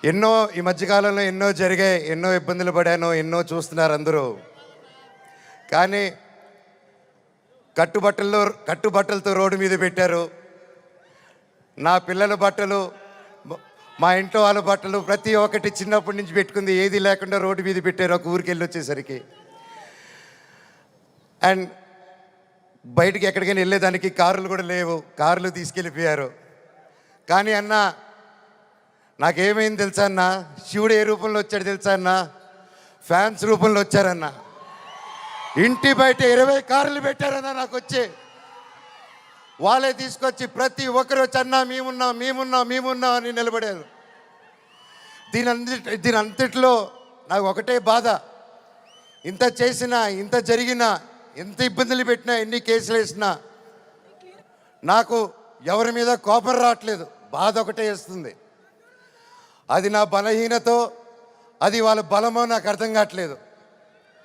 ఎన్నో ఈ మధ్యకాలంలో ఎన్నో జరిగాయి, ఎన్నో ఇబ్బందులు పడాను, ఎన్నో చూస్తున్నారు అందరూ. కానీ కట్టుబట్టలతో రోడ్డు మీద పెట్టారు. నా పిల్లల బట్టలు, మా ఇంట్లో వాళ్ళ బట్టలు ప్రతి ఒక్కటి చిన్నప్పటి నుంచి పెట్టుకుంది ఏది లేకుండా రోడ్డు మీద పెట్టారు ఒక ఊరికి వెళ్ళి వచ్చేసరికి. అండ్ బయటికి ఎక్కడికైనా వెళ్ళేదానికి కార్లు కూడా లేవు, కార్లు తీసుకెళ్ళిపోయారు. కానీ అన్న నాకేమైంది తెలుసా అన్న, శివుడు ఏ రూపంలో వచ్చాడు తెలుసా అన్న, ఫ్యాన్స్ రూపంలో వచ్చారన్న. ఇంటి బయట 20 కార్లు పెట్టారన్న నాకు వచ్చి. వాళ్ళే తీసుకొచ్చి ప్రతి ఒక్కరు వచ్చి అన్న మేమున్నాం అని నిలబడారు. దీని అంతట్లో నాకు ఒకటే బాధ, ఇంత చేసినా, ఇంత జరిగినా, ఎంత ఇబ్బందులు పెట్టినా, ఎన్ని కేసులు వేసినా నాకు ఎవరి మీద కోపం రావట్లేదు, బాధ ఒకటే వేస్తుంది. అది నా బలహీనతో, అది వాళ్ళ బలమో నాకు అర్థం కావట్లేదు.